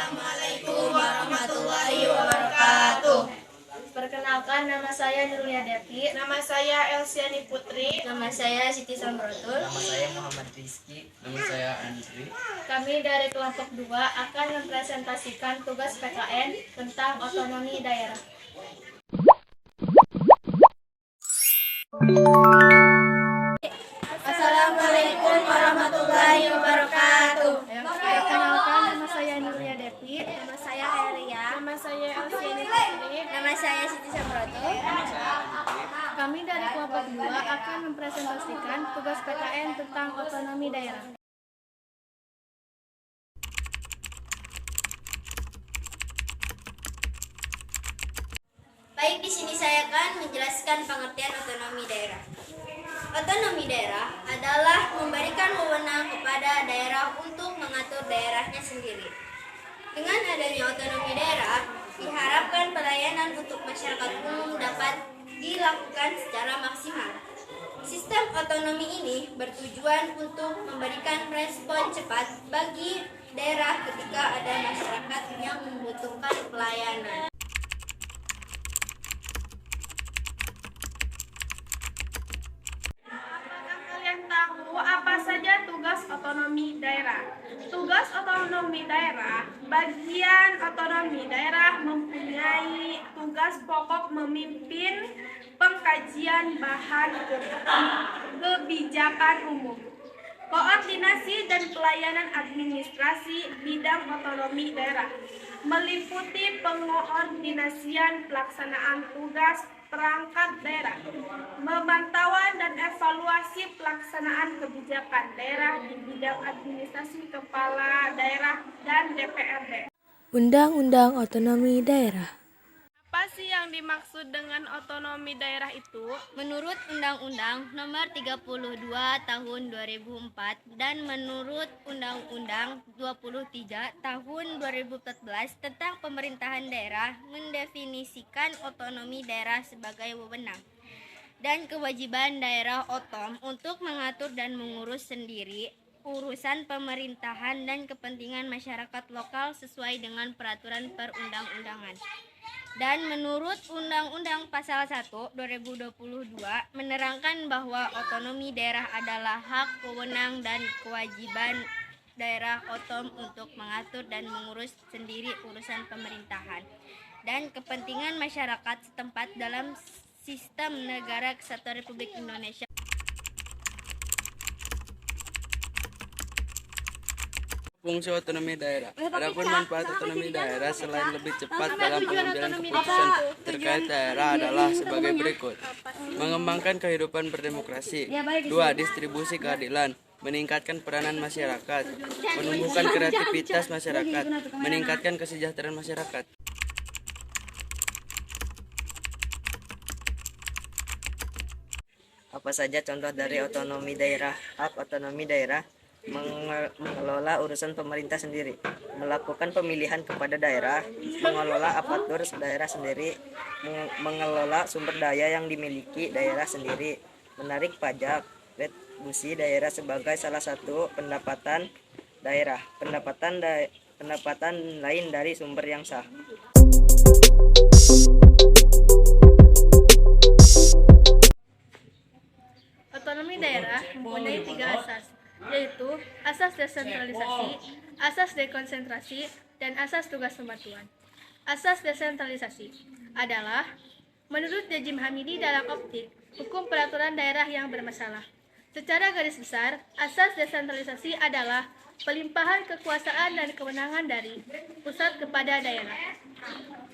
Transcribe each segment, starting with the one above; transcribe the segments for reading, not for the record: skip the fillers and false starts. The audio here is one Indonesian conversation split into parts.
Assalamualaikum warahmatullahi wabarakatuh. Perkenalkan, nama saya Nurlia Devi. Nama saya Elsiani Putri. Nama saya Siti Samrotul. Nama saya Muhammad Rizky. Nama saya Andri. Kami dari kelompok 2 akan mempresentasikan tugas PKN tentang otonomi daerah. Assalamualaikum warahmatullahi wabarakatuh. Perkenalkan, nama saya Nurlia Devi. Nama saya Heria. Nama saya Elsiani Putri. Nama saya Siti Samrotul. Nama saya Andri. Kami dari kelompok 2 akan mempresentasikan tugas PKN tentang otonomi daerah. Baik, di sini saya akan menjelaskan pengertian otonomi daerah. Otonomi daerah adalah memberikan wewenang kepada daerah untuk mengatur daerahnya sendiri. Dengan adanya otonomi daerah, diharapkan pelayanan untuk masyarakat umum dapat dilakukan secara maksimal. Sistem otonomi ini bertujuan untuk memberikan respon cepat bagi daerah ketika ada masyarakat yang membutuhkan pelayanan. Kalian tahu apa saja tugas otonomi daerah? Tugas otonomi daerah, bagian otonomi daerah mempunyai tugas pokok memimpin pengkajian bahan kebijakan umum, koordinasi dan pelayanan administrasi bidang otonomi daerah, meliputi pengoordinasian pelaksanaan tugas perangkat daerah, pemantauan dan evaluasi pelaksanaan kebijakan daerah di bidang administrasi kepala daerah dan DPRD. Undang-Undang Otonomi Daerah. Apa sih yang dimaksud dengan otonomi daerah itu? Menurut Undang-Undang Nomor 32 Tahun 2004 dan menurut Undang-Undang 23 Tahun 2014 tentang pemerintahan daerah mendefinisikan otonomi daerah sebagai wewenang dan kewajiban daerah otom untuk mengatur dan mengurus sendiri urusan pemerintahan dan kepentingan masyarakat lokal sesuai dengan peraturan perundang-undangan. Dan menurut Undang-Undang Pasal 1 2022 menerangkan bahwa otonomi daerah adalah hak, wewenang, dan kewajiban daerah otom untuk mengatur dan mengurus sendiri urusan pemerintahan dan kepentingan masyarakat setempat dalam sistem negara kesatuan Republik Indonesia. Fungsi otonomi daerah. Adapun manfaat otonomi daerah selain lebih cepat dalam pengambilan keputusan terkait daerah adalah sebagai berikut. Mengembangkan kehidupan berdemokrasi. 2. Distribusi keadilan. Meningkatkan peranan masyarakat. Menumbuhkan kreativitas masyarakat. Meningkatkan kesejahteraan masyarakat. Apa saja contoh dari otonomi daerah? Hak otonomi daerah mengelola urusan pemerintah sendiri, melakukan pemilihan kepada daerah, mengelola aparatur daerah sendiri, mengelola sumber daya yang dimiliki daerah sendiri, menarik pajak, retribusi daerah sebagai salah satu pendapatan daerah, pendapatan lain dari sumber yang sah. Otonomi daerah mempunyai 3 asas, yaitu asas desentralisasi, asas dekonsentrasi, dan asas tugas pembantuan. Asas desentralisasi adalah menurut Jajim Hamidi dalam optik hukum peraturan daerah yang bermasalah. Secara garis besar, asas desentralisasi adalah pelimpahan kekuasaan dan kewenangan dari pusat kepada daerah,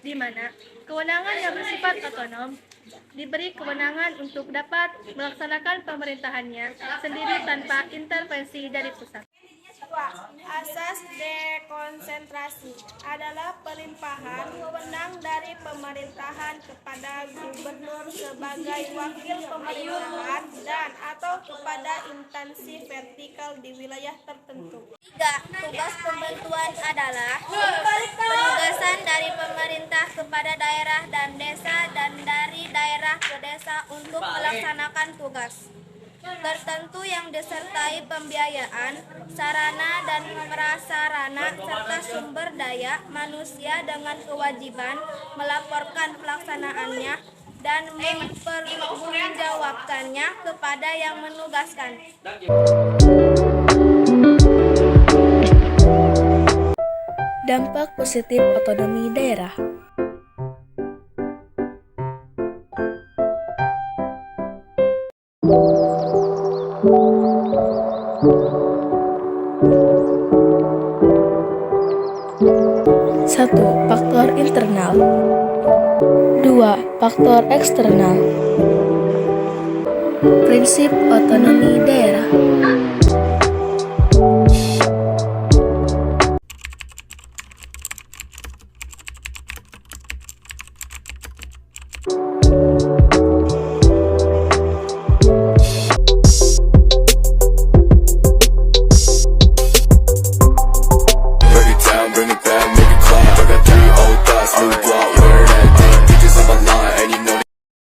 di mana kewenangan yang bersifat otonom diberi kewenangan untuk dapat melaksanakan pemerintahannya sendiri tanpa intervensi dari pusat. Asas dekonsentrasi adalah pelimpahan wewenang dari pemerintahan kepada gubernur sebagai wakil pemerintahan dan atau kepada instansi vertikal di wilayah tertentu. 3. Tugas pembantuan adalah penugasan dari pemerintah kepada daerah dan desa dan dari daerah ke desa untuk melaksanakan tugas. tertentu yang disertai pembiayaan, sarana dan prasarana, serta sumber daya manusia dengan kewajiban melaporkan pelaksanaannya dan mempertanggungjawabkannya kepada yang menugaskan. Dampak positif otonomi daerah. Satu, faktor internal. 2. Faktor eksternal. Prinsip otonomi daerah.